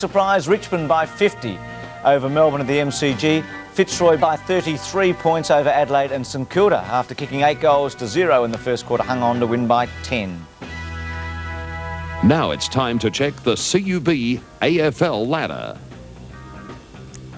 Surprise, Richmond by 50 over Melbourne at the MCG. Fitzroy by 33 points over Adelaide, and St Kilda, after kicking 8 goals to 0 in the first quarter, hung on to win by 10. Now it's time to check the CUB AFL ladder.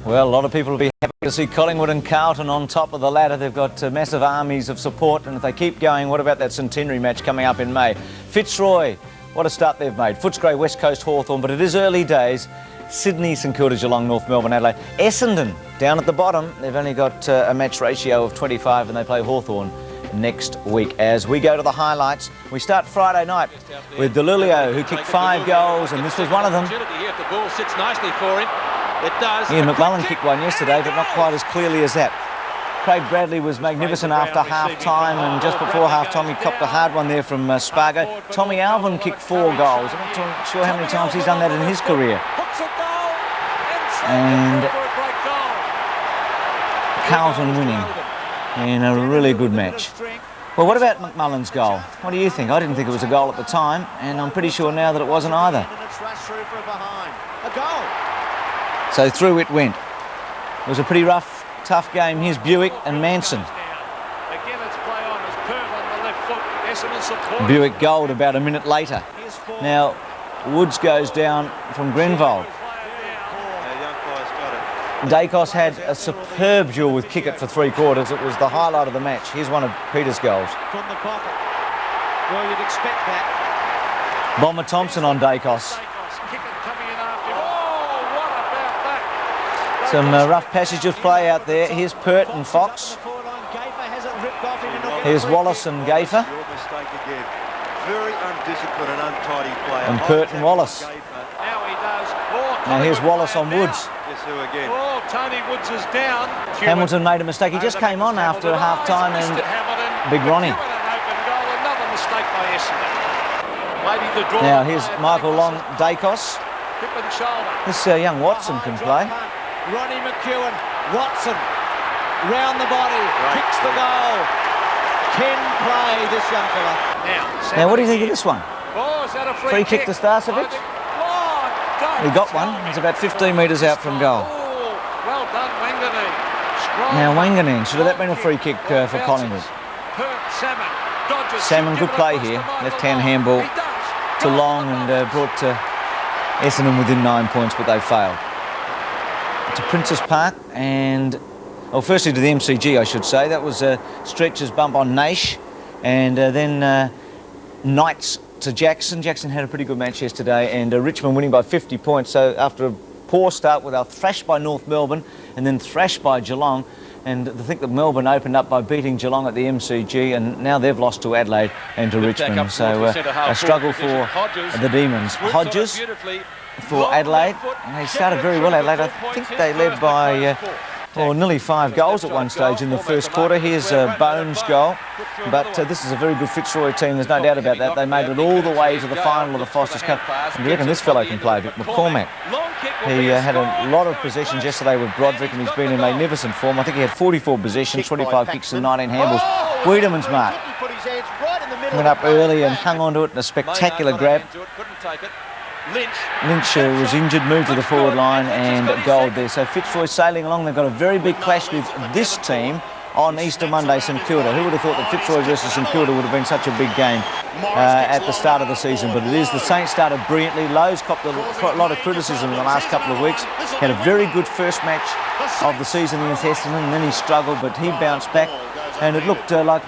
Well, a lot of people will be happy to see Collingwood and Carlton on top of the ladder. They've got massive armies of support, and if they keep going, what about that centenary match coming up in May? Fitzroy, what a start they've made. Footscray, West Coast, Hawthorn, but it is early days. Sydney, St Kilda, Geelong, North Melbourne, Adelaide. Essendon down at the bottom. They've only got a match ratio of 25 and they play Hawthorn next week. As we go to the highlights, we start Friday night with Delulio, who kicked 5 goals, and this was one of them. The ball sits nicely for him. It does. Ian McMullen kicked one yesterday, but not quite as clearly as that. Craig Bradley was magnificent after half-time, and just before half-time he copped a hard one there from Spargo. Tommy Alvin kicked 4 goals. I'm not sure how many times he's done that in his career. And Carlton winning in a really good match. Well, what about McMullen's goal? What do you think? I didn't think it was a goal at the time, and I'm pretty sure now that it wasn't either. So through it went. It was a pretty rough, tough game. Here's Buick and Manson. Buick gold about a minute later. Now, Woods goes down from Grenvold. Dacos had a superb duel with Kickett for 3 quarters. It was the highlight of the match. Here's one of Peter's goals. From the pocket. Well, you'd expect that. Bomber Thompson on Dacos. Some rough passage of play out there. Here's Pert and Fox. Here's Wallace and Gaffer. Very undisciplined and untidy play. And Pert and Wallace. Now here's Wallace on Woods. Oh, Tony Woods is down. Hamilton made a mistake. He just came on after half-time, and Big Ronnie. Now here's Michael Long Dacos. This young Watson can play. Ronnie McEwen, Watson, round the body, kicks the goal. Can play, this young fella. Now what do you think of this one? Oh, is that a Free kick to Starcevic. He got one. It's about 15 metres out from goal. Well done, Wanganeen. Now Wanganeen, should have that been a free kick for Collingwood? Salmon, good play here. Left-hand handball to Long, and brought Essendon within 9 points, but they failed. To Princess Park, and well, firstly to the MCG, I should say. That was Stretcher's bump on Naish, and then Knights to Jackson. Jackson had a pretty good match yesterday, and Richmond winning by 50 points. So after a poor start, they were thrashed by North Melbourne and then thrashed by Geelong, and to think that Melbourne opened up by beating Geelong at the MCG, and now they've lost to Adelaide and to Richmond. So a struggle for the Demons. Hodges for Adelaide, and they started very well, Adelaide. I think they led by nearly 5 goals at one stage in the first quarter. Here's Bones' goal, but this is a very good Fitzroy team, there's no doubt about that. They made it all the way to the final of the Foster's Cup, and you reckon this fellow can play a bit. McCormack, he had a lot of possessions yesterday with Broderick, and he's been in magnificent form. I think he had 44 possessions, 25 kicks and 19 handballs. Wiedemann's mark went up early and hung onto it in a spectacular grab. Lynch was injured, moved to the forward line, and goal there. So Fitzroy sailing along. They've got a very big clash with this team on Easter Monday, St Kilda. Who would have thought that Fitzroy versus St Kilda would have been such a big game at the start of the season? But it is. The Saints started brilliantly. Lowe's copped a lot of criticism in the last couple of weeks. Had a very good first match of the season against Essendon, and then he struggled, but he bounced back. And it looked like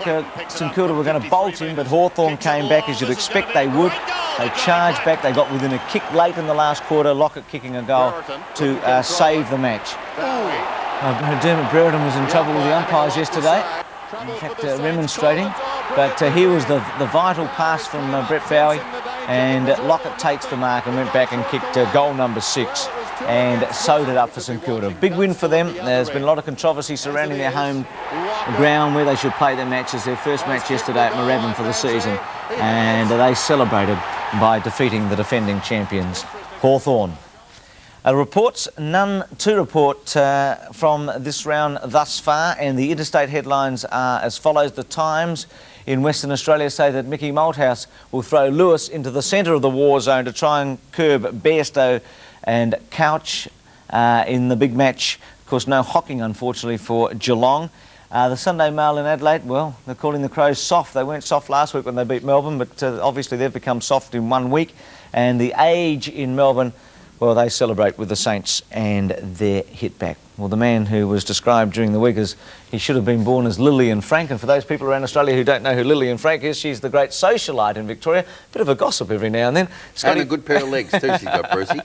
St Kilda were going to bolt him, but Hawthorn came back, as you'd expect they would. They charged back. They got within a kick late in the last quarter. Lockett kicking a goal to save the match. Dermot Brereton was in trouble with the umpires yesterday. In fact, remonstrating. But here was the vital pass from Brett Bowie, and Lockett takes the mark and went back and kicked goal number 6 and sewed it up for St Kilda. Big win for them. There's been a lot of controversy surrounding their home ground where they should play their matches. Their first match yesterday at Moorabbin for the season, and they celebrated by defeating the defending champions, Hawthorn. Reports, none to report from this round thus far, and the interstate headlines are as follows. The Times in Western Australia say that Mickey Malthouse will throw Lewis into the centre of the war zone to try and curb Bairstow and Couch in the big match. Of course, no hocking, unfortunately, for Geelong. The Sunday Mail in Adelaide, well, they're calling the Crows soft. They weren't soft last week when they beat Melbourne, but obviously they've become soft in 1 week. And the Age in Melbourne, well, they celebrate with the Saints and their hit back. Well, the man who was described during the week as he should have been born as Lillian Frank, and for those people around Australia who don't know who Lillian Frank is, she's the great socialite in Victoria. Bit of a gossip every now and then. And a good pair of legs too she's got, Brucey.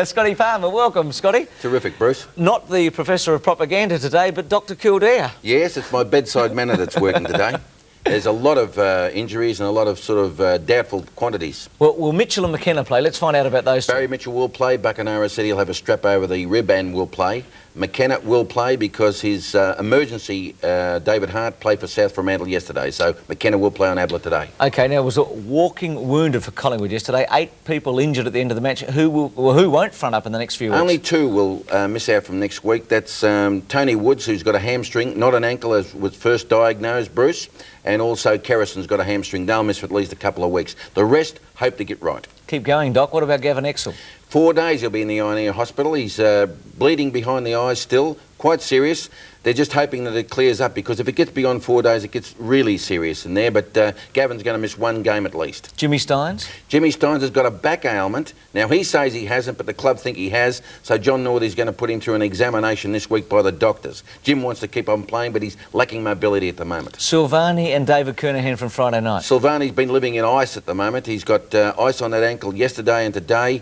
Scotty Palmer, welcome, Scotty. Terrific, Bruce. Not the Professor of Propaganda today, but Dr. Kildare. Yes, it's my bedside manner that's working today. There's a lot of injuries and a lot of sort of doubtful quantities. Well, will Mitchell and McKenna play? Let's find out about those Barry two. Mitchell will play. Buckenara said he'll have a strap over the rib and will play. McKenna will play because his emergency, David Hart, played for South Fremantle yesterday. So McKenna will play on Adelaide today. OK, now it was a walking wounded for Collingwood yesterday. 8 people injured at the end of the match. Who won't front up in the next few weeks? Only 2 will miss out from next week. That's Tony Woods, who's got a hamstring, not an ankle as was first diagnosed, Bruce, and also Kerrison's got a hamstring. They'll miss for at least a couple of weeks. The rest hope to get right. Keep going, Doc. What about Gavin Exel? 4 days he'll be in the Ionia Hospital. He's bleeding behind the eyes still, quite serious. They're just hoping that it clears up because if it gets beyond 4 days, it gets really serious in there. But Gavin's going to miss 1 game at least. Jimmy Steins? Jimmy Steins has got a back ailment. Now, he says he hasn't, but the club think he has. So John Northey's going to put him through an examination this week by the doctors. Jim wants to keep on playing, but he's lacking mobility at the moment. Silvani and David Kernahan from Friday night. Silvani's been living in ice at the moment. He's got ice on that ankle yesterday and today.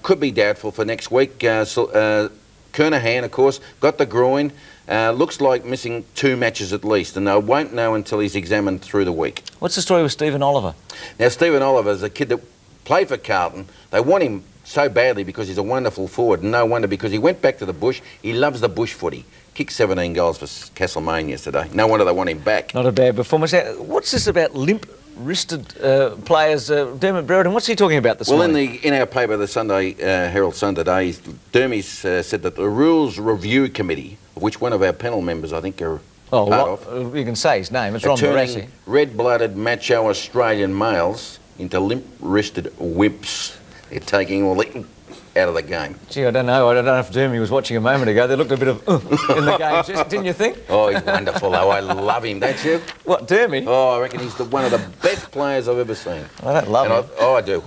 Could be doubtful for next week. Kernahan, of course, got the groin. Looks like missing 2 matches at least, and they won't know until he's examined through the week. What's the story with Stephen Oliver? Now, Stephen Oliver's a kid that played for Carlton. They want him so badly because he's a wonderful forward, and no wonder because he went back to the bush. He loves the bush footy. Kicked 17 goals for Castlemaine yesterday. No wonder they want him back. Not a bad performance. What's this about limp-wristed players? Dermot Brereton, what's he talking about this morning? Well, in our paper, the Sunday Herald Sun today, Dermy's said that the Rules Review Committee, of which one of our panel members, I think, are part of, you can say his name. It's Ron Barassi. Turning red-blooded macho Australian males into limp-wristed wimps. They're taking all the out of the game. Gee, I don't know. I don't know if Dermy was watching a moment ago. They looked a bit of in the game, didn't you think? Oh, he's wonderful, though. I love him, don't you? What, Dermy? Oh, I reckon he's one of the best players I've ever seen. I don't love him. I do.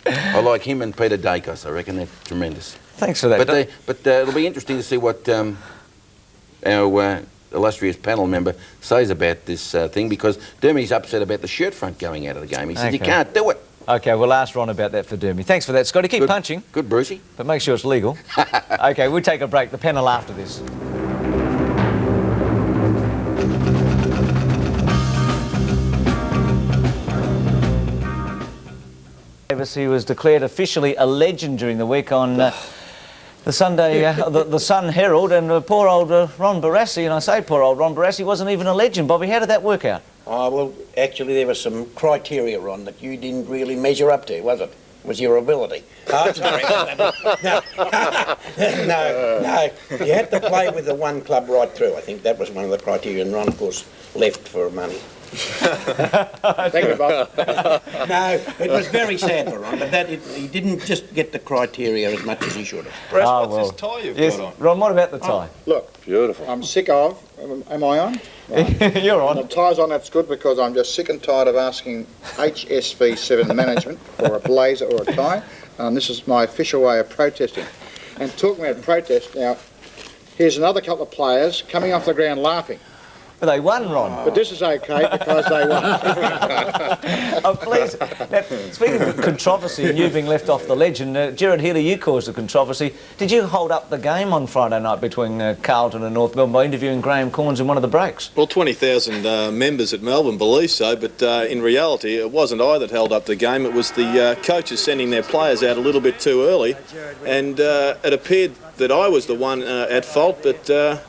I like him and Peter Dacos. I reckon they're tremendous. Thanks for that. But it'll be interesting to see what our illustrious panel member says about this thing, because Dermy's upset about the shirt front going out of the game. He said, you can't do it. OK, we'll ask Ron about that for Dermy. Thanks for that, Scotty. Keep punching. Good, Brucey. But make sure it's legal. OK, we'll take a break. The panel after this. He was declared officially a legend during the week on the Sunday, the Sun Herald, and poor old Ron Barassi, and I say poor old Ron Barassi, wasn't even a legend. Bobby, how did that work out? Oh, well, actually there was some criteria, Ron, that you didn't really measure up to, was it? Was your ability. Oh, sorry. No. You had to play with the one club right through. I think that was one of the criteria, and Ron, of course, left for money. Thank you, Bob. No, it was very sad for Ron, but he didn't just get the criteria as much as he should have. Bruce, what's this tie you've got on? Ron, what about the tie? Look, beautiful. I'm sick of. Am I on? Right. You're on. The tie's on, that's good, because I'm just sick and tired of asking HSV7 management for a blazer or a tie. This is my official way of protesting. And talking about protest, now, here's another couple of players coming off the ground laughing. But they won, Ron. But this is okay because they won. Oh, please. Now, speaking of controversy and you being left off the ledge, and Gerard Healy, you caused the controversy. Did you hold up the game on Friday night between Carlton and North Melbourne by interviewing Graham Corns in one of the breaks? Well, 20,000 members at Melbourne believe so, but in reality it wasn't I that held up the game. It was the coaches sending their players out a little bit too early, and it appeared that I was the one at fault, but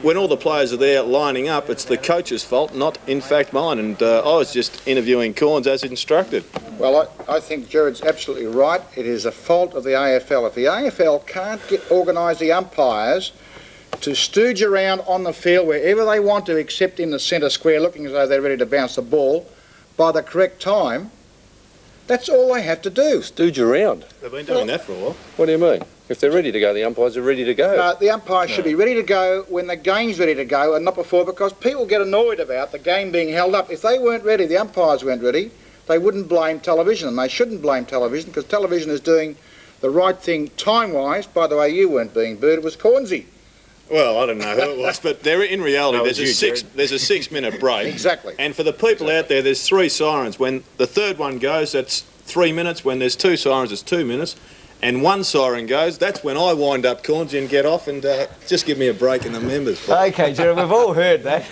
when all the players are there lining up, it's the coach's fault, not in fact mine, and I was just interviewing Corns as instructed. Well, I think Gerard's absolutely right. It is a fault of the AFL. If the AFL can't organise the umpires to stooge around on the field wherever they want to, except in the centre square, looking as though they're ready to bounce the ball, by the correct time, That's all they have to do. Stooge around. They've been doing that for a while. What do you mean? If they're ready to go, the umpires are ready to go. The umpires should be ready to go when the game's ready to go and not before, because people get annoyed about the game being held up. If they weren't ready, the umpires weren't ready, they wouldn't blame television, and they shouldn't blame television, because television is doing the right thing time-wise. By the way, you weren't being booed, it was Cornsey. Well, I don't know who it was, but in reality, there's a 6 minute break. Exactly. And for the people out there, there's 3 sirens. When the third one goes, that's 3 minutes. When there's 2 sirens, it's 2 minutes. And 1 siren goes, that's when I wind up Cornsey and get off and just give me a break in the members. OK, Gerard, we've all heard that.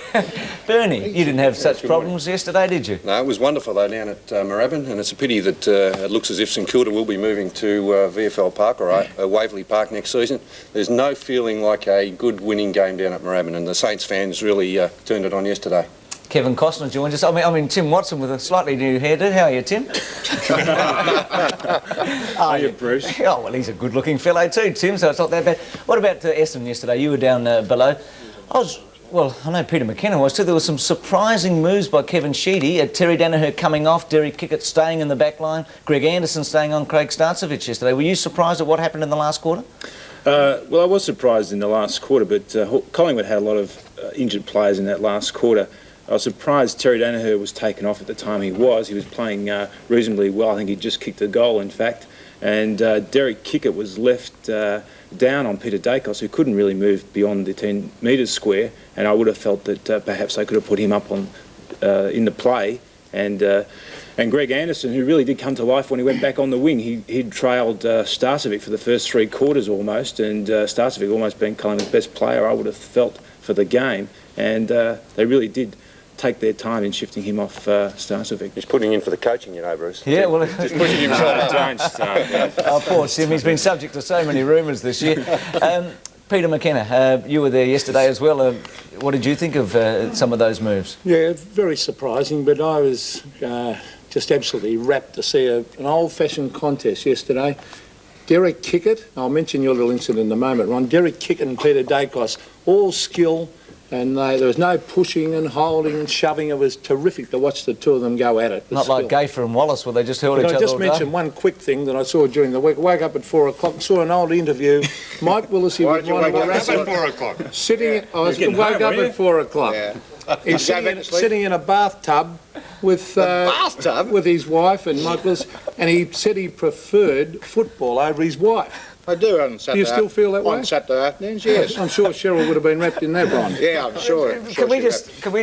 Bernie, you didn't have such problems yesterday, did you? No, it was wonderful though down at Moorabbin, and it's a pity that it looks as if St Kilda will be moving to VFL Park or Waverley Park next season. There's no feeling like a good winning game down at Moorabbin, and the Saints fans really turned it on yesterday. Kevin Costner joined us. I mean, Tim Watson with a slightly new hairdo. How are you, Tim? Are you, Bruce? Oh, well, he's a good-looking fellow too, Tim, so it's not that bad. What about Essendon yesterday? You were down below. I know Peter McKenna was too. There were some surprising moves by Kevin Sheedy. Terry Danaher coming off, Derek Kickett staying in the back line, Greg Anderson staying on Craig Starcevich yesterday. Were you surprised at what happened in the last quarter? Well, I was surprised in the last quarter, but Collingwood had a lot of injured players in that last quarter. I was surprised Terry Danaher was taken off at the time he was. He was playing reasonably well. I think he just kicked a goal, in fact. And Derek Kickett was left down on Peter Dacos, who couldn't really move beyond the 10 metres square. And I would have felt that perhaps they could have put him up on in the play. And Greg Anderson, who really did come to life when he went back on the wing, he'd trailed Starcevic for the first 3 quarters almost, and Starcevic almost being Collingwood's best player, I would have felt, for the game. And they really did take their time in shifting him off Starcevic. He's putting in for the coaching, you know, Bruce. Yeah, well... Just pushing himself. Don't start. Oh, poor Tim, he's been subject to so many rumours this year. Peter McKenna, you were there yesterday as well. What did you think of some of those moves? Yeah, very surprising, but I was just absolutely rapt to see an old-fashioned contest yesterday. Derek Kickett, I'll mention your little incident in a moment, Ron. Derek Kickett and Peter Dacos, all skill, and there was no pushing and holding and shoving. It was terrific to watch the two of them go at it. Not like Gayfer and Wallace, where they just held each other all day. I just mentioned one quick thing that I saw during the week. I woke up at 4 o'clock and saw an old interview. Mike Willis, he was one of the wrestlers. At 4 o'clock? I woke up at 4 o'clock. Yeah. He's sitting in a bathtub with his wife and Mike Willis, and he said he preferred football over his wife. I do on Saturday. Do you still feel that way? On Saturday afternoons, yes. I'm sure Cheryl would have been wrapped in that, Ron. Yeah, I'm sure. Can we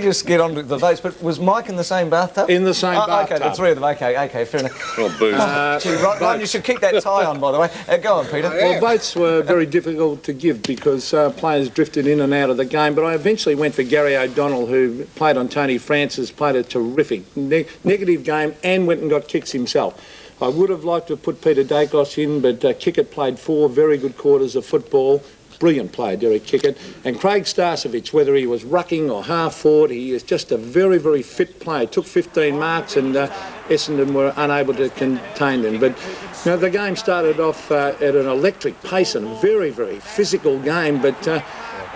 just get on to the votes? But was Mike in the same bathtub? In the same bathtub. Okay, the 3 of them. Okay, fair enough. Well, booze. Gee, Ron, you should keep that tie on, by the way. Go on, Peter. Well, votes were very difficult to give because players drifted in and out of the game, but I eventually went for Gary O'Donnell, who played on Tony Francis, played a terrific negative game and went and got kicks himself. I would have liked to have put Peter Dacos in, but Kickett played 4 very good quarters of football. Brilliant player, Derek Kickett. And Craig Starcevich, whether he was rucking or half forward, he is just a very, very fit player. Took 15 marks and Essendon were unable to contain them. But you know, the game started off at an electric pace and a very, very physical game. But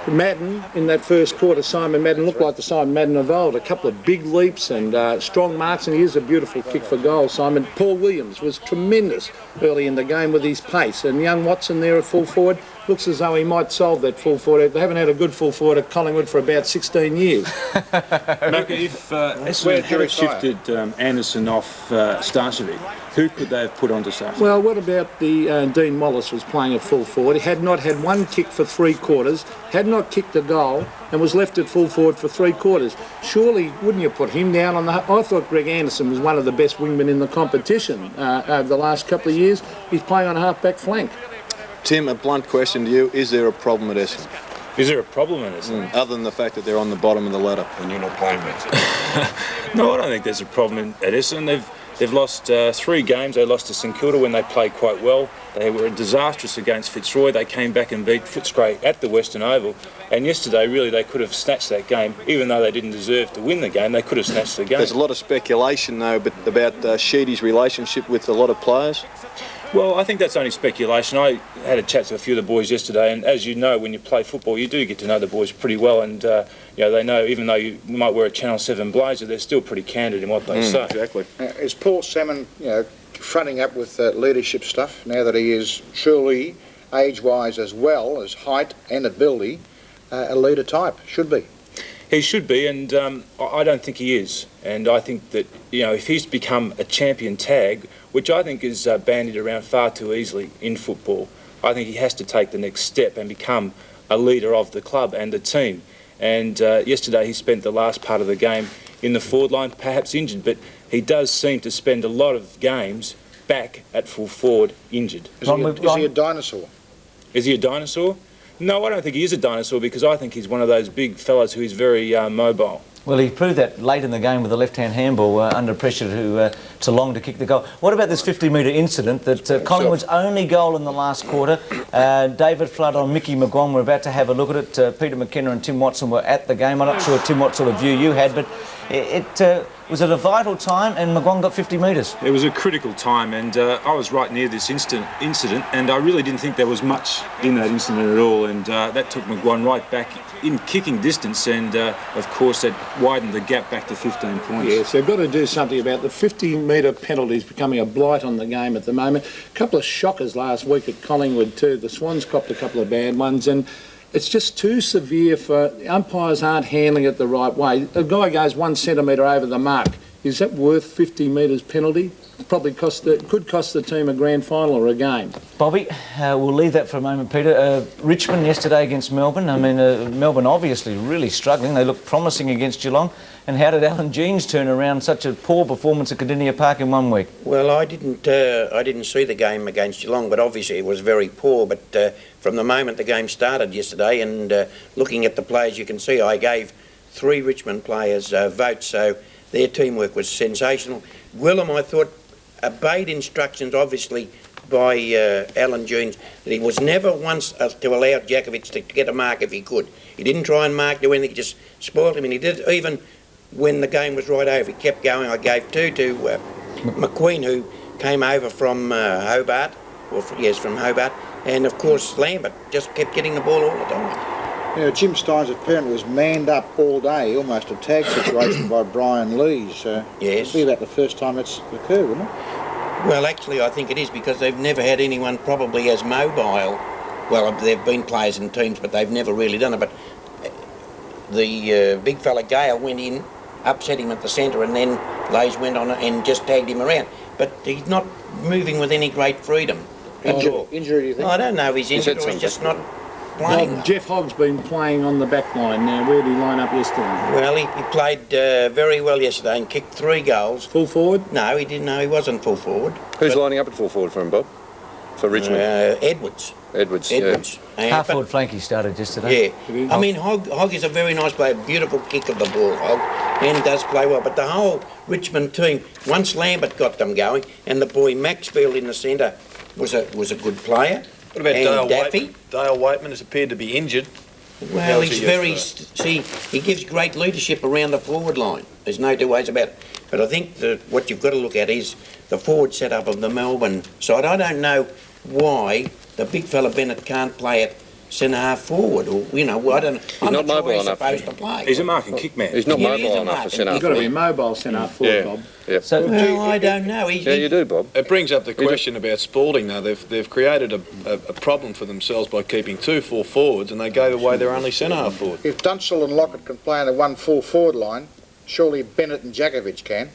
Madden, in that first quarter, Simon Madden looked like the Simon Madden of old. A couple of big leaps and strong marks, and here's a beautiful kick for goal, Simon. Paul Williams was tremendous early in the game with his pace, and young Watson there at full forward looks as though he might solve that full forward. They haven't had a good full forward at Collingwood for about 16 years. Look, if Essendon had shifted Anderson off Starcevic, who could they have put onto Starcevic? Well, what about the Dean Wallace was playing at full forward? He had not had one kick for 3 quarters, had not kicked a goal, and was left at full forward for 3 quarters. Surely, wouldn't you put him down on the... I thought Greg Anderson was one of the best wingmen in the competition over the last couple of years. He's playing on a half-back flank. Tim, a blunt question to you. Is there a problem at Essendon? Is there a problem in Essendon? Other than the fact that they're on the bottom of the ladder? And you're not playing with No, I don't think there's a problem at Essendon. They've lost 3 games. They lost to St Kilda when they played quite well. They were disastrous against Fitzroy. They came back and beat Footscray at the Western Oval. And yesterday, really, they could have snatched that game. Even though they didn't deserve to win the game, they could have snatched the game. There's a lot of speculation, though, about Sheedy's relationship with a lot of players. Well, I think that's only speculation. I had a chat to a few of the boys yesterday, and as you know, when you play football, you do get to know the boys pretty well, and you know, they know, even though you might wear a Channel 7 blazer, they're still pretty candid in what they say. Exactly. Is Paul Salmon, you know, fronting up with leadership stuff now that he is truly, age-wise as well as height and ability, a leader type, should be. He should be, and I don't think he is. And I think that, you know, if he's become a champion tag, which I think is bandied around far too easily in football, I think he has to take the next step and become a leader of the club and the team. And yesterday he spent the last part of the game in the forward line, perhaps injured, but he does seem to spend a lot of games back at full forward injured. Is he a dinosaur? Is he a dinosaur? No, I don't think he is a dinosaur, because I think he's one of those big fellas who is very mobile. Well, he proved that late in the game with the left-hand handball under pressure to Long to kick the goal. What about this 50-metre incident that Collingwood's only goal in the last quarter? David Flood on Mickey McGuan. We're about to have a look at it. Peter McKenna and Tim Watson were at the game. I'm not sure, Tim, what sort of view you had, but it was at a vital time, and McGuan got 50 metres. It was a critical time, and I was right near this incident, and I really didn't think there was much in that incident at all, and that took McGuan right back in kicking distance, and of course that widened the gap back to 15 points. Yes, they've got to do something about the 50-metre penalties becoming a blight on the game at the moment. A couple of shockers last week at Collingwood too. The Swans copped a couple of bad ones, and it's just too severe for umpires aren't handling it the right way. A guy goes 1 centimetre over the mark. Is that worth 50 metres penalty? Probably could cost the team a grand final or a game. Bobby, we'll leave that for a moment, Peter. Richmond yesterday against Melbourne. I mean, Melbourne obviously really struggling. They looked promising against Geelong. And how did Alan Jeans turn around such a poor performance at Cardinia Park in 1 week? Well, I didn't see the game against Geelong, but obviously it was very poor. But from the moment the game started yesterday, and looking at the players, you can see I gave 3 Richmond players votes, so their teamwork was sensational. Willem, I thought, obeyed instructions, obviously, by Alan Jeans, that he was never once to allow Djakovic to get a mark if he could. He didn't try and mark, do anything, he just spoiled him, and he did it even when the game was right over. He kept going. I gave 2 to McQueen, who came over from Hobart, from Hobart, and of course Lambert just kept getting the ball all the time. You know, Jim Steins apparently was manned up all day, almost a tag situation by Brian Lees. Yes. It'd be about the first time it's occurred, wouldn't it? Well, actually, I think it is, because they've never had anyone probably as mobile. Well, there have been players in teams, but they've never really done it. But the big fella Gale went in, upset him at the centre, and then Lees went on and just tagged him around. But he's not moving with any great freedom at all. Injury, do you think? I don't know if he's injured or he's just not playing. Well, Jeff Hogg's been playing on the back line now. Where did he line up yesterday? Well, he played very well yesterday and kicked 3 goals. Full forward? No, he didn't. No, he wasn't full forward. Who's lining up at full forward for him, Bob? For Richmond? Edwards. Edwards. Half forward flank he started yesterday. Yeah. I mean, Hogg is a very nice player. Beautiful kick of the ball, Hogg, and does play well. But the whole Richmond team, once Lambert got them going, and the boy Maxfield in the centre was a good player. What about and Dale Daffy? Waitman? Dale Waitman has appeared to be injured. Well, he's very... See, he gives great leadership around the forward line. There's no 2 ways about it. But I think that what you've got to look at is the forward setup of the Melbourne side. I don't know why the big fella Bennett can't play at centre-half forward, or, you know, I don't know. He's not mobile enough. Supposed to play. He's a mark and kick man. He's not mobile enough for centre-half. You've got to be a mobile centre-half forward, Bob. Yeah. So, Well, I don't know. Yeah, you do, Bob. It brings up the question about Spalding, though. They've created a problem for themselves by keeping 2 full forwards, and they gave away their only centre-half forward. If Dunstall and Lockett can play on the 1 full forward line, surely Bennett and Djakovic can.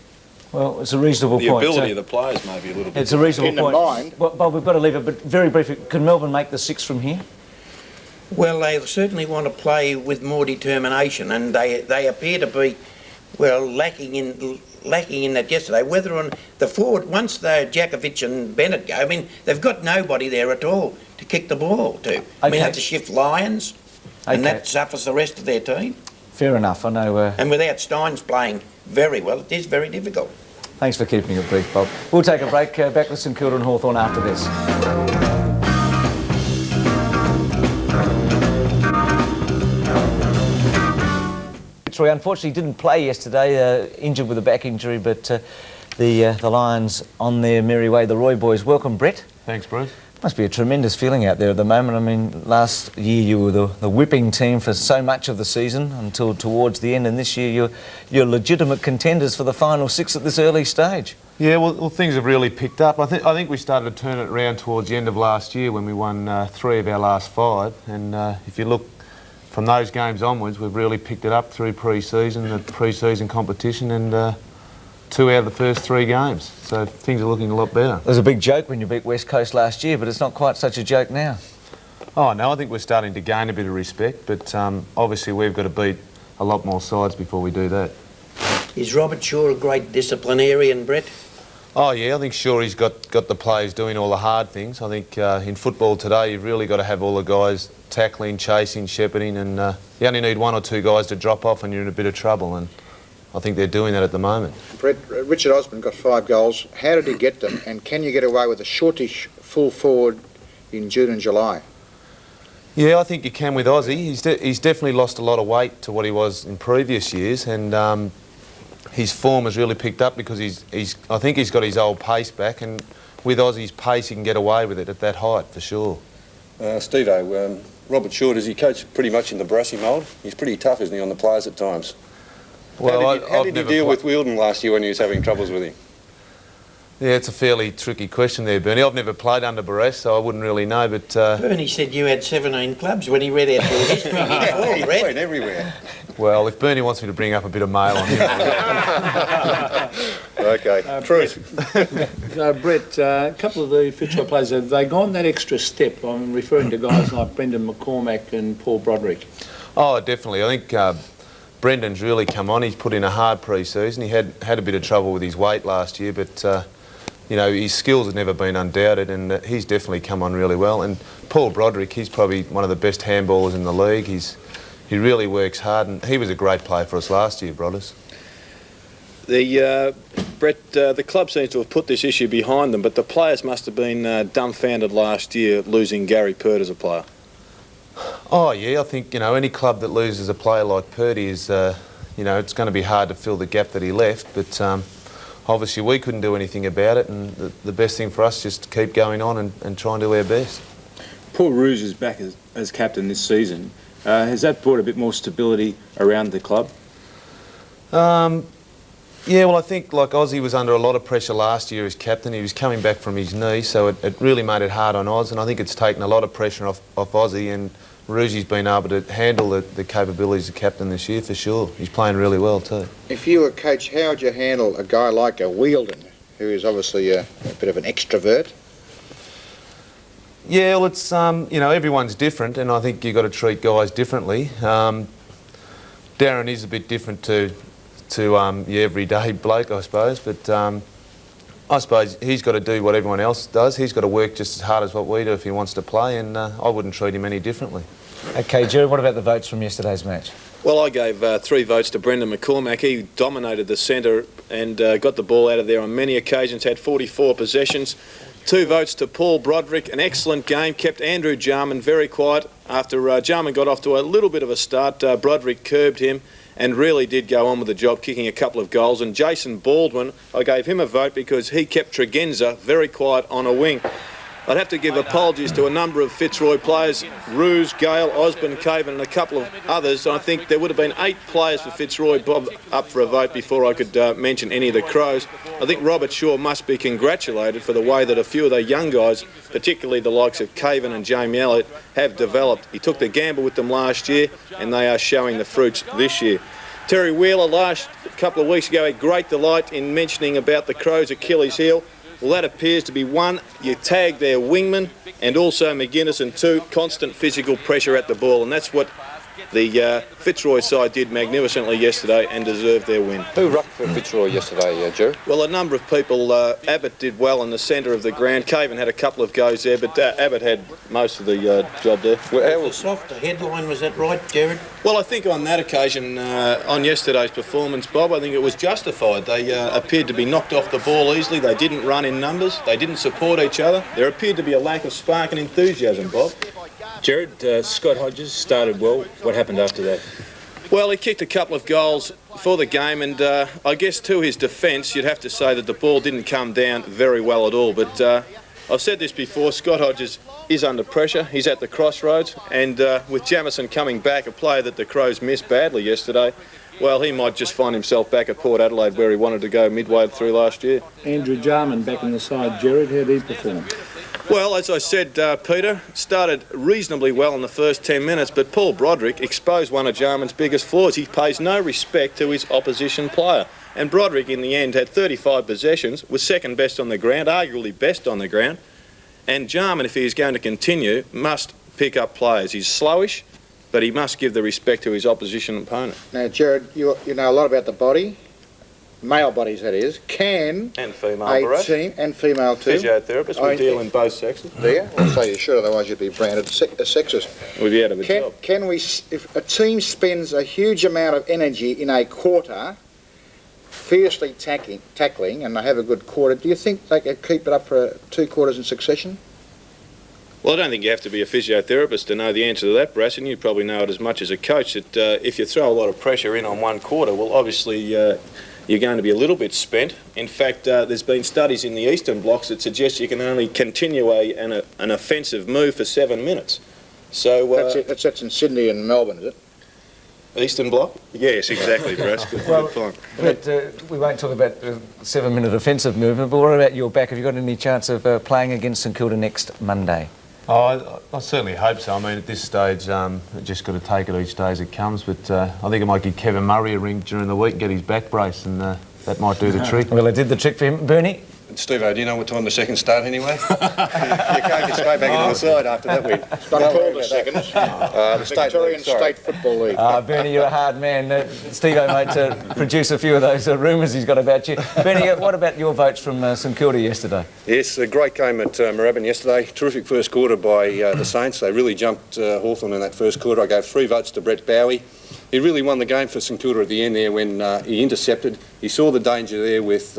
well, it's a reasonable The point. ability of the players may be a little bit... It's a reasonable In the point. mind. Well, Bob, we've got to leave it, but very briefly, can Melbourne make the 6 from here? Well, they certainly want to play with more determination, and they appear to be, well, lacking in that yesterday. Whether on the forward, once Djakovic and Bennett go, I mean, they've got nobody there at all to kick the ball to. I mean, they have to shift Lyons, and that suffers the rest of their team. Fair enough, I know. And without Steins playing very well, it is very difficult. Thanks for keeping it brief, Bob. We'll take a break. Back with St Kilda and Hawthorn after this. Troy unfortunately didn't play yesterday, injured with a back injury, but the Lions on their merry way. The Roy boys, welcome, Brett. Thanks, Bruce. Must be a tremendous feeling out there at the moment. I mean, last year you were the whipping team for so much of the season until towards the end, and this year you're legitimate contenders for the final 6 at this early stage. Yeah, well, things have really picked up. I think we started to turn it around towards the end of last year when we won 3 of our last 5. And if you look from those games onwards, we've really picked it up through pre-season, the pre-season competition, and 2 out of the first 3 games. So things are looking a lot better. It was a big joke when you beat West Coast last year, but it's not quite such a joke now. Oh, no, I think we're starting to gain a bit of respect, but obviously we've got to beat a lot more sides before we do that. Is Robert Shaw a great disciplinarian, Brett? Oh, yeah, I think sure he's got the players doing all the hard things. I think in football today you've really got to have all the guys tackling, chasing, shepherding, and you only need 1 or 2 guys to drop off and you're in a bit of trouble, and I think they're doing that at the moment. Brett, Richard Osborne got 5 goals. How did he get them, and can you get away with a shortish full forward in June and July? Yeah, I think you can with Ozzy. He's definitely lost a lot of weight to what he was in previous years, and his form has really picked up because I think he's got his old pace back, and with Ozzy's pace he can get away with it at that height for sure. Steve-O, Robert Shaw, does he coach pretty much in the Barassi mould? He's pretty tough, isn't he, on the players at times? Well, how did he deal with Wielden last year when he was having troubles with him? Yeah, it's a fairly tricky question there, Bernie. I've never played under Barras, so I wouldn't really know, but... Bernie said you had 17 clubs when he read out your history. He played everywhere. Well, if Bernie wants me to bring up a bit of mail on him... OK. Truth. Brett, a couple of the Fitzroy players, have they gone that extra step? I'm referring to guys like Brendan McCormack and Paul Broderick. Oh, definitely. I think Brendan's really come on. He's put in a hard pre-season. He had a bit of trouble with his weight last year, but... you know, his skills have never been undoubted, and he's definitely come on really well. And Paul Broderick, he's probably one of the best handballers in the league. He really works hard, and he was a great player for us last year, Brothers. Brett, the club seems to have put this issue behind them, but the players must have been dumbfounded last year losing Gary Pert as a player. Oh, yeah, I think, you know, any club that loses a player like Purdy is, you know, it's going to be hard to fill the gap that he left, but... obviously we couldn't do anything about it, and the best thing for us is just to keep going on and try and do our best. Paul Rouge is back as captain this season. Has that brought a bit more stability around the club? Yeah, well, I think like Ozzy was under a lot of pressure last year as captain. He was coming back from his knee, so it really made it hard on Oz, and I think it's taken a lot of pressure off Ozzy, and Rougie's been able to handle the capabilities of captain this year for sure. He's playing really well too. If you were coach, how would you handle a guy like a Wielden, who is obviously a bit of an extrovert? Yeah, well, it's you know, everyone's different, and I think you've got to treat guys differently. Darren is a bit different to your everyday bloke, I suppose, but I suppose he's got to do what everyone else does. He's got to work just as hard as what we do if he wants to play, and I wouldn't treat him any differently. OK, Jerry, what about the votes from yesterday's match? Well, I gave 3 votes to Brendan McCormack. He dominated the centre and got the ball out of there on many occasions, had 44 possessions. 2 votes to Paul Broderick, an excellent game, kept Andrew Jarman very quiet. After Jarman got off to a little bit of a start, Broderick curbed him and really did go on with the job, kicking a couple of goals. And Jason Baldwin, I gave him a vote because he kept Tregenza very quiet on a wing. I'd have to give apologies to a number of Fitzroy players, Ruse, Gale, Osborne, Caven and a couple of others. I think there would have been 8 players for Fitzroy Bob up for a vote before I could mention any of the Crows. I think Robert Shaw must be congratulated for the way that a few of the young guys, particularly the likes of Caven and Jamie Elliott, have developed. He took the gamble with them last year and they are showing the fruits this year. Terry Wheeler last couple of weeks ago had great delight in mentioning about the Crows' Achilles heel. Well, that appears to be 1, you tag their wingman, and also McGuinness, and 2, constant physical pressure at the ball, and that's what the Fitzroy side did magnificently yesterday and deserved their win. Who rucked for Fitzroy yesterday, Joe? Well, a number of people. Abbott did well in the centre of the ground. Caven had a couple of goes there, but Abbott had most of the job there. Well, the softer headline, was that right, Jared? Well, I think on that occasion, on yesterday's performance, Bob, I think it was justified. They appeared to be knocked off the ball easily. They didn't run in numbers. They didn't support each other. There appeared to be a lack of spark and enthusiasm, Bob. Jared, Scott Hodges started well. What happened after that? Well, he kicked a couple of goals for the game, and I guess to his defence, you'd have to say that the ball didn't come down very well at all. But I've said this before, Scott Hodges is under pressure. He's at the crossroads, and with Jamison coming back, a player that the Crows missed badly yesterday, well, he might just find himself back at Port Adelaide where he wanted to go midway through last year. Andrew Jarman back in the side. Gerard, how did he perform? Well, as I said, Peter, started reasonably well in the first 10 minutes, but Paul Broderick exposed one of Jarman's biggest flaws. He pays no respect to his opposition player. And Broderick, in the end, had 35 possessions, was second best on the ground, arguably best on the ground. And Jarman, if he is going to continue, must pick up players. He's slowish, but he must give the respect to his opposition opponent. Now, Gerard, you know a lot about the body, male bodies that is. Can and female a team, and female too. Physiotherapists, we deal in both sexes. Do you? I'll say you should, otherwise you'd be branded a sexist. We'd be out of a job. Can we, if a team spends a huge amount of energy in a quarter, fiercely tackling, and they have a good quarter, do you think they could keep it up for 2 quarters in succession? Well, I don't think you have to be a physiotherapist to know the answer to that, Brass, and you probably know it as much as a coach, that if you throw a lot of pressure in on one quarter, well, obviously you're going to be a little bit spent. In fact, there's been studies in the Eastern blocks that suggest you can only continue an offensive move for 7 minutes. So that's in Sydney and Melbourne, is it? Eastern Bloc? Yes, exactly, Brass. Good point. But we won't talk about 7-minute offensive movement, but what about your back? Have you got any chance of playing against St Kilda next Monday? Oh, I certainly hope so. I mean, at this stage, just got to take it each day as it comes. But I think I might give Kevin Murray a ring during the week and get his back brace, and that might do the trick. Well, it did the trick for him. Bernie? Steve-O, do you know what time the second start anyway? You can't get straight back into the side after that win. It's not called the seconds. The Victorian State Football League. Bernie, you're a hard man. Steve-O, mate, to produce a few of those rumours he's got about you. Bernie, what about your votes from St Kilda yesterday? Yes, a great game at Moorabbin yesterday. Terrific first quarter by the Saints. They really jumped Hawthorn in that first quarter. I gave 3 votes to Brett Bowie. He really won the game for St Kilda at the end there when he intercepted. He saw the danger there with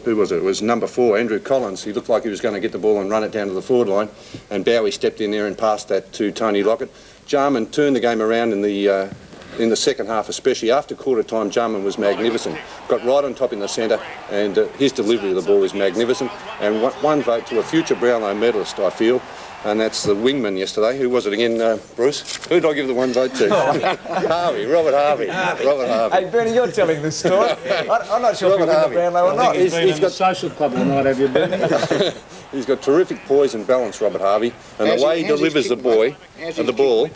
who was it? It was number 4, Andrew Collins. He looked like he was going to get the ball and run it down to the forward line, and Bowie stepped in there and passed that to Tony Lockett. Jarman turned the game around in the second half, especially after quarter time. Jarman was magnificent. Got right on top in the centre, and his delivery of the ball is magnificent. And one vote to a future Brownlow medalist, I feel, and that's the wingman yesterday. Who was it again, Bruce? Who did I give the one vote to? Harvey, Robert Harvey. Robert Harvey. Hey, Bernie, you're telling this story. I'm not sure if you win the Brownlow or not. He's got social club all night, have you, Bernie? He's got terrific poise and balance, Robert Harvey, and the way he delivers the ball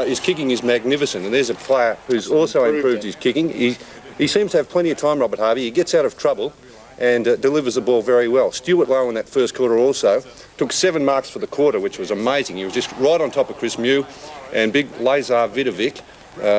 his kicking is magnificent. And there's a player who's also improved his kicking. He seems to have plenty of time, Robert Harvey. He gets out of trouble and delivers the ball very well. Stuart Lowe in that first quarter also took 7 marks for the quarter, which was amazing. He was just right on top of Chris Mew, and big Lazar Vidovic,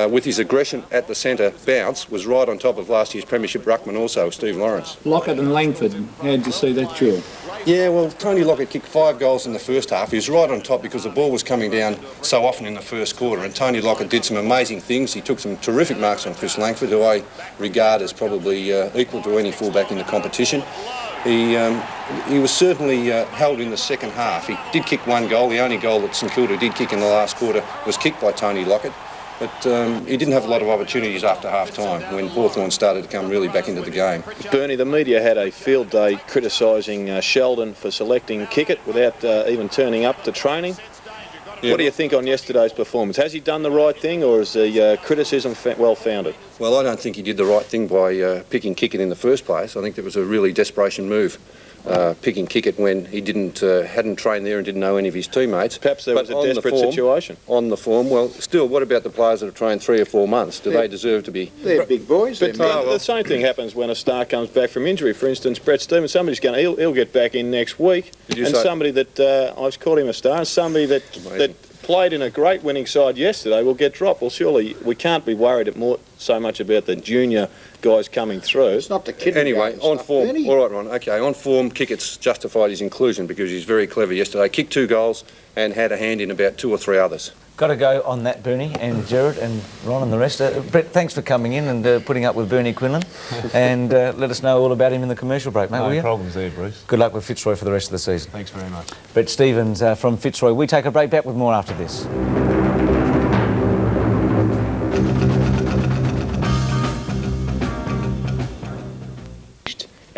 with his aggression at the centre bounce, was right on top of last year's Premiership ruckman also, Steve Lawrence. Lockett and Langford, how did you see that duel? Yeah, well, Tony Lockett kicked 5 goals in the first half. He was right on top because the ball was coming down so often in the first quarter, and Tony Lockett did some amazing things. He took some terrific marks on Chris Langford, who I regard as probably equal to any fullback in the competition. He was certainly held in the second half. He did kick 1 goal. The only goal that St Kilda did kick in the last quarter was kicked by Tony Lockett. But he didn't have a lot of opportunities after half-time when Hawthorn started to come really back into the game. Bernie, the media had a field day criticising Sheldon for selecting Kickett without even turning up to training. Yeah. What do you think on yesterday's performance? Has he done the right thing, or is the criticism well-founded? Well, I don't think he did the right thing by picking Kickett in the first place. I think it was a really desperation move. Picking Kickett when he hadn't trained there and didn't know any of his teammates. Perhaps there was a desperate situation. On the form, well, still, what about the players that have trained 3 or 4 months? Do they deserve to be? They're big boys. But the same thing happens when a star comes back from injury. For instance, Brett Stevens, he'll get back in next week. And somebody that, I've called him a star, and somebody that played in a great winning side yesterday will get dropped. Well, surely we can't be worried so much about the junior guys coming through. It's not the kid. Anyway, on form, all right, Ron. Okay, on form, Kickett's justified his inclusion because he's very clever yesterday. Kicked 2 goals and had a hand in about 2 or 3 others. Got to go on that, Bernie and Gerard and Ron and the rest. Brett, thanks for coming in and putting up with Bernie Quinlan, and let us know all about him in the commercial break, mate. No problems there, Bruce. Good luck with Fitzroy for the rest of the season. Thanks very much. Brett Stevens from Fitzroy. We take a break, back with more after this.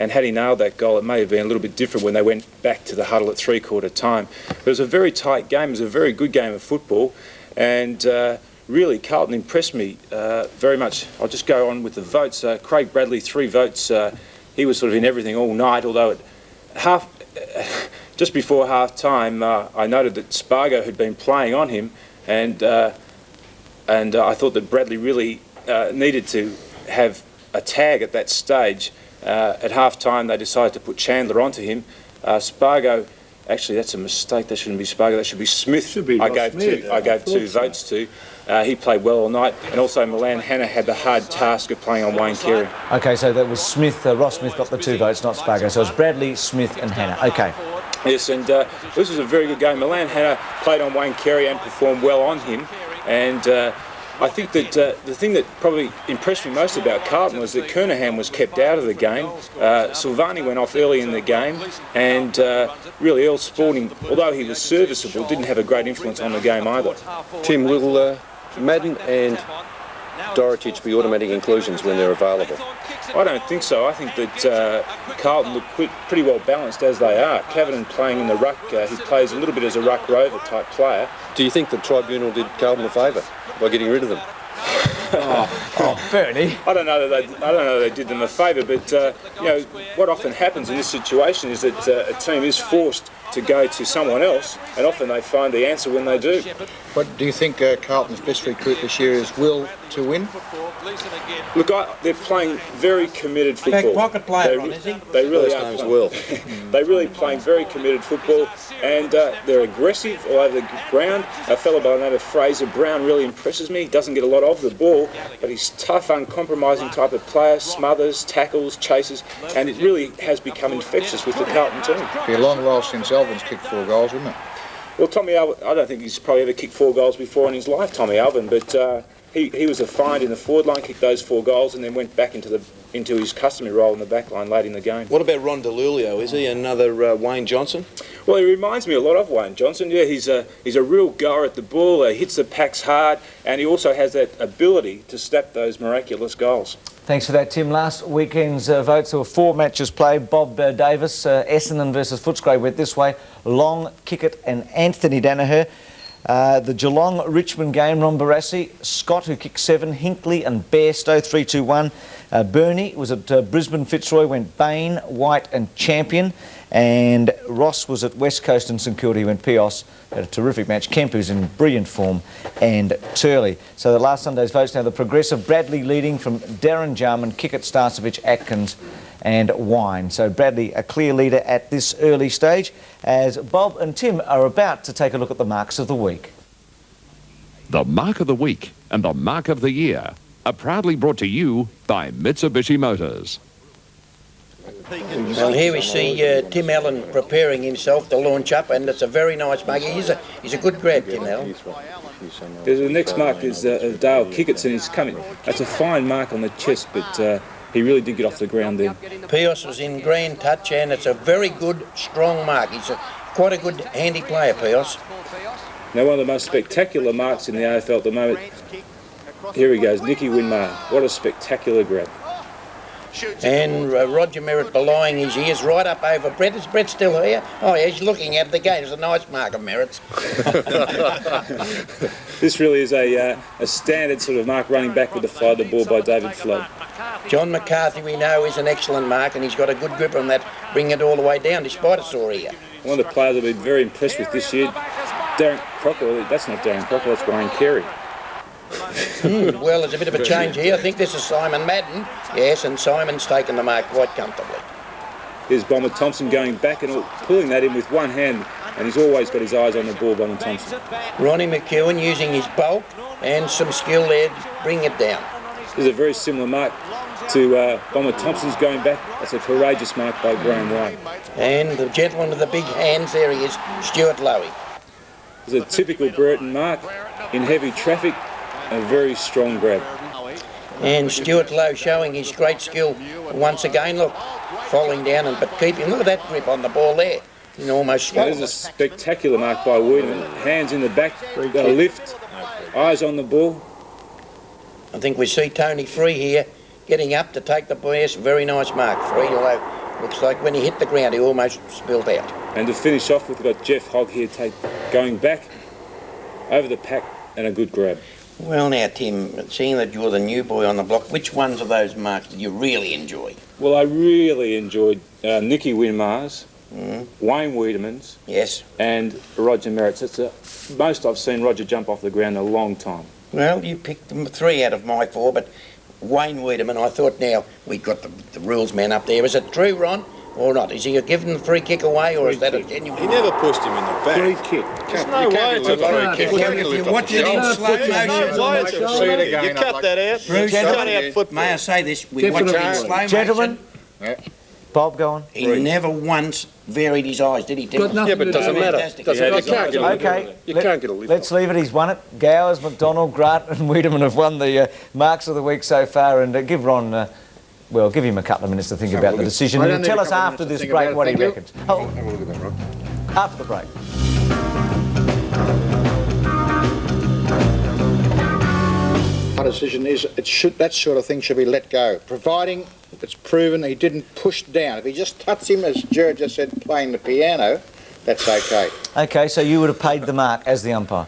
and had he nailed that goal, it may have been a little bit different when they went back to the huddle at three-quarter time. It was a very tight game. It was a very good game of football, and really Carlton impressed me very much. I'll just go on with the votes. Craig Bradley, 3 votes. He was sort of in everything all night, although at just before half-time, I noted that Spargo had been playing on him, and I thought that Bradley really needed to have a tag at that stage. At half-time, they decided to put Chandler onto him. Spargo, actually, that's a mistake. That shouldn't be Spargo. That should be Smith. Should be I gave 2 votes to. He played well all night, and also Milan Hanna had the hard task of playing on Wayne Carey. Okay, so that was Smith. Ross Smith got the 2 votes, not Spargo. So it was Bradley, Smith and Hanna. Okay. Yes, and this was a very good game. Milan Hanna played on Wayne Carey and performed well on him, and I think that the thing that probably impressed me most about Carlton was that Kernahan was kept out of the game. Silvani went off early in the game, and really Earl Spalding, although he was serviceable, didn't have a great influence on the game either. Tim, will Madden and Dorotich be automatic inclusions when they're available? I don't think so. I think that Carlton look pretty well balanced as they are. Kavanagh playing in the ruck, he plays a little bit as a ruck rover type player. Do you think the tribunal did Carlton a favour by getting rid of them? Bernie. I don't know that they did them a favour, but you know what often happens in this situation is that a team is forced to go to someone else, and often they find the answer when they do. What do you think Carlton's best recruit this year is will to win? Look, they're playing very committed football. Pocket player on, is he? They really First are. name's Will. They're really playing very committed football, and they're aggressive all over the ground. A fellow by the name of Fraser Brown really impresses me. He doesn't get a lot of the ball, but he's tough, uncompromising type of player, smothers, tackles, chases, and it really has become infectious with the Carlton team. It'll be a long while since Alvin's kicked 4 goals, wouldn't it? Well, Tommy Alvin, I don't think he's probably ever kicked 4 goals before in his life, Tommy Alvin, but he was a find in the forward line, kicked those 4 goals, and then went back into his customary role in the back line late in the game. What about Ron DeLulio? Is he another Wayne Johnson? Well, he reminds me a lot of Wayne Johnson. Yeah, he's a real goer at the ball, hits the packs hard, and he also has that ability to snap those miraculous goals. Thanks for that, Tim. Last weekend's votes, there were 4 matches played. Bob Davis, Essendon versus Footscray went this way. Long, Kickett and Anthony Danaher. The Geelong-Richmond game, Ron Barassi, Scott, who kicked 7, Hinkley and Bairstow, 3-2-1. Bernie was at Brisbane, Fitzroy, went Bain, White and Champion. And Ross was at West Coast and St Kilda, he went Pios. Had a terrific match. Kemp, who's in brilliant form, and Turley. So the last Sunday's votes now, the Progressive, Bradley leading from Darren Jarman, Kickett, Starcevich, Atkins and Wine. So Bradley a clear leader at this early stage, as Bob and Tim are about to take a look at the marks of the week. The Mark of the Week and the Mark of the Year are proudly brought to you by Mitsubishi Motors. Well, here we see Tim Allen preparing himself to launch up, and it's a very nice mark. He's a good grab, Tim Allen. The next mark is Dale Kickett's, and he's coming. That's a fine mark on the chest, but he really did get off the ground there. Pios was in grand touch, and it's a very good, strong mark. He's quite a good, handy player, Pios. Now, one of the most spectacular marks in the AFL at the moment. Here he goes, Nicky Winmar. What a spectacular grab. And Roger Merritt belying his ears right up over Brett. Is Brett still here? Oh, yeah, he's looking at the game. It's a nice mark of Merritt's. This really is a standard sort of mark running back with the fly of the ball by David Flood. John McCarthy, we know, is an excellent mark, and he's got a good grip on that, bringing it all the way down, despite a sore ear. One of the players I've been very impressed with this year, Darren Crocker. That's not Darren Crocker, that's Wayne Carey. Well, there's a bit of a change here. I think this is Simon Madden. Yes, and Simon's taken the mark quite comfortably. Here's Bomber Thompson going back and pulling that in with one hand, and he's always got his eyes on the ball, Bomber Thompson. Ronnie McEwen using his bulk and some skill there to bring it down. This is a very similar mark to Bomber Thompson's going back. That's a courageous mark by Graham White. And the gentleman with the big hands, there he is, Stuart Lowy. It's a typical Burton mark in heavy traffic. A very strong grab. And Stuart Lowe showing his great skill once again. Look, falling down but keeping. Look at that grip on the ball there. You know, almost swallowed. There's a spectacular mark by Wiedemann. Hands in the back, got a lift, eyes on the ball. I think we see Tony Free here getting up to take the pass. Very nice mark. Free Looks like when he hit the ground, he almost spilled out. And to finish off with, we've got Jeff Hogg here going back over the pack and a good grab. Well now, Tim, seeing that you're the new boy on the block, which ones of those marks did you really enjoy? Well, I really enjoyed Nicky Winmar's, Wayne Wiedemann's, yes, and Roger Merritt's. It's the most I've seen Roger jump off the ground in a long time. Well, you picked them 3 out of my 4, but Wayne Wiedemann, I thought now we got the rules man up there. Is it true, Ron, or not? Is he giving the free kick away, or is that a genuine? He never pushed him in the back. Free kick. There's no way it's a free kick. If you watch it in slow motion, You cut that out. Bruce, Cut out football. may I say this? We watch it in slow motion. Gentlemen, Bob, go on. He never once varied his eyes, did he, Tim? Got nothing Yeah, but it doesn't matter. Fantastic. You can't get a lift. Okay, You can't get a lift. let's leave it. He's won it. Gowers, McDonald, Grant and Wiedemann have won the marks of the week so far, and give Ron, well, give him a couple of minutes to think about the decision. And tell us after this break what he reckons. Oh, Have a look at that, Rob. after the break. My decision is that sort of thing should be let go, providing it's proven he didn't push down. If he just touched him, as Jared just said, playing the piano, that's okay. Okay, so you would have paid the mark as the umpire.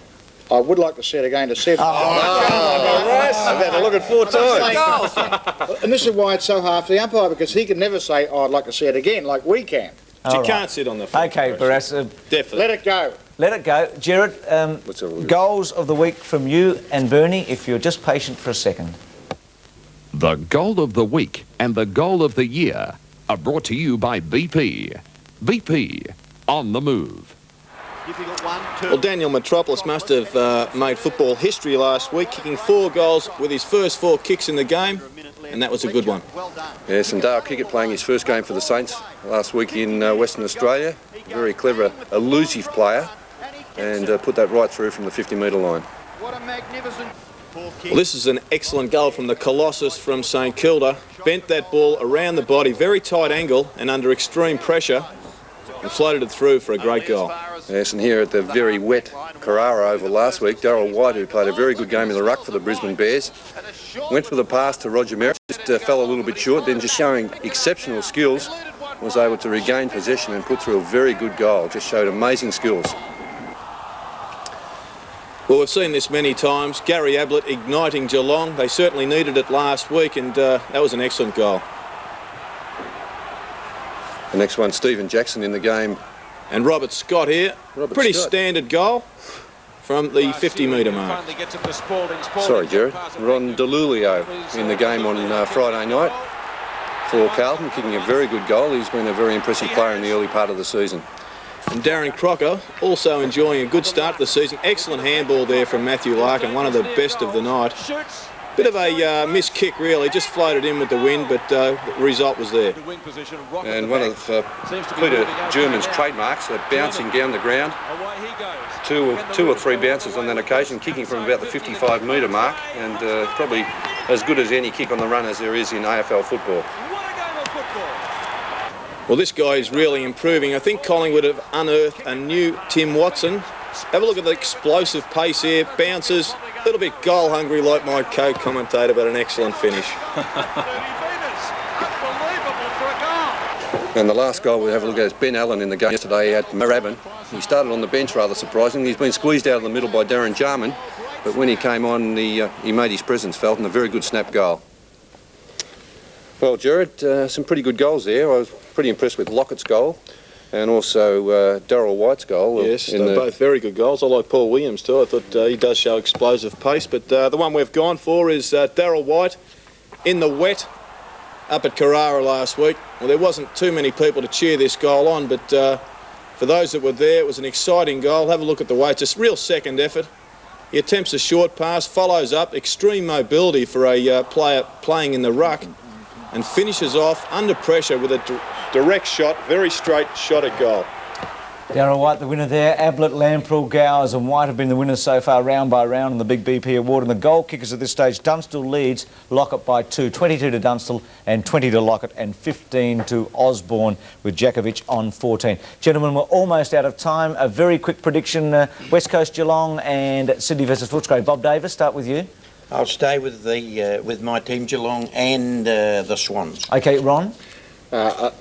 I would like to see it again to 7. I've had to look at 4 times. And this is why it's so hard for the umpire, because he can never say, oh, I'd like to see it again, like we can. But you can't sit on the front. Okay, Barras, Definitely. Let it go. let it go. Jared, goals of the week from you and Bernie, if you're just patient for a second. The goal of the week and the goal of the year are brought to you by BP. BP, on the move. Well, Daniel Metropolis must have made football history last week, kicking 4 goals with his first 4 kicks in the game, and that was a good one. Yes, and Dale Kickett playing his first game for the Saints last week in Western Australia. Very clever, elusive player, and put that right through from the 50-metre line. What a magnificent... Well, this is an excellent goal from the Colossus from St Kilda. Bent that ball around the body, very tight angle and under extreme pressure, and floated it through for a great goal. Yes, and here at the very wet Carrara Oval last week, Darryl White, who played a very good game in the ruck for the Brisbane Bears, went for the pass to Roger Merritt, just fell a little bit short, then just showing exceptional skills, was able to regain possession and put through a very good goal, just showed amazing skills. Well, we've seen this many times. Gary Ablett igniting Geelong. They certainly needed it last week, and that was an excellent goal. The next one, Stephen Jackson in the game. And Robert Scott here. Pretty standard goal from the 50-metre mark. Sorry, Jared. Ron DeLulio in the game on Friday night for Carlton, kicking a very good goal. He's been a very impressive player in the early part of the season. And Darren Crocker also enjoying a good start to the season. Excellent handball there from Matthew Larkin, one of the best of the night. Bit of a missed kick, really, just floated in with the wind, but the result was there. And one of Peter German's trademarks, bouncing down the ground. Two or three bounces on that occasion, kicking from about the 55-metre mark, and probably as good as any kick on the run as there is in AFL football. Well, this guy is really improving. I think Collingwood have unearthed a new Tim Watson. Have a look at the explosive pace here, bounces, a little bit goal hungry like my co-commentator, but an excellent finish. And the last goal we have a look at is Ben Allen in the game yesterday at Moorabbin. He started on the bench rather surprisingly. He's been squeezed out of the middle by Darren Jarman, but when he came on, he made his presence felt and a very good snap goal. Well, Jared, some pretty good goals there. I was pretty impressed with Lockett's goal and also Darryl White's goal. Yes, they're both very good goals. I like Paul Williams too. I thought he does show explosive pace, but the one we've gone for is Darryl White in the wet up at Carrara last week. Well, there wasn't too many people to cheer this goal on, but for those that were there, it was an exciting goal. Have a look at the way. It's a real second effort. He attempts a short pass, follows up, extreme mobility for a player playing in the ruck, and finishes off under pressure with a direct shot, very straight shot at goal. Darryl White, the winner there. Ablett, Lamprell, Gowers and White have been the winners so far, round by round, in the Big BP Award. And the goal kickers at this stage, Dunstall leads Lockett by 2, 22 to Dunstall and 20 to Lockett and 15 to Osborne, with Jakovic on 14. Gentlemen, we're almost out of time. A very quick prediction, West Coast Geelong and Sydney versus Footscray. Bob Davis, start with you. I'll stay with the with my team, Geelong, and the Swans. Okay, Ron?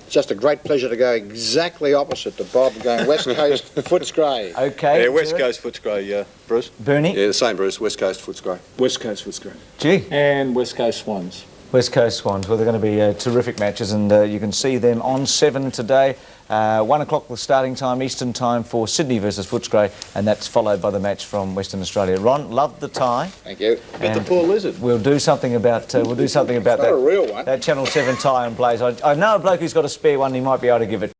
Just a great pleasure to go exactly opposite to Bob, going West Coast Footscray. Okay. Yeah, West Coast Footscray, Bruce. Bernie? Yeah, the same, Bruce. West Coast Footscray. West Coast Footscray. Gee. And West Coast Swans. West Coast Swans. Well, they're going to be terrific matches, and you can see them on 7 today. 1 o'clock the starting time, Eastern time, for Sydney versus Footscray, and that's followed by the match from Western Australia. Ron, loved the tie. Thank you. Bit the poor lizard. We'll do something about that. Not a real one. That Channel 7 tie and plays. I know a bloke who's got a spare one. He might be able to give it.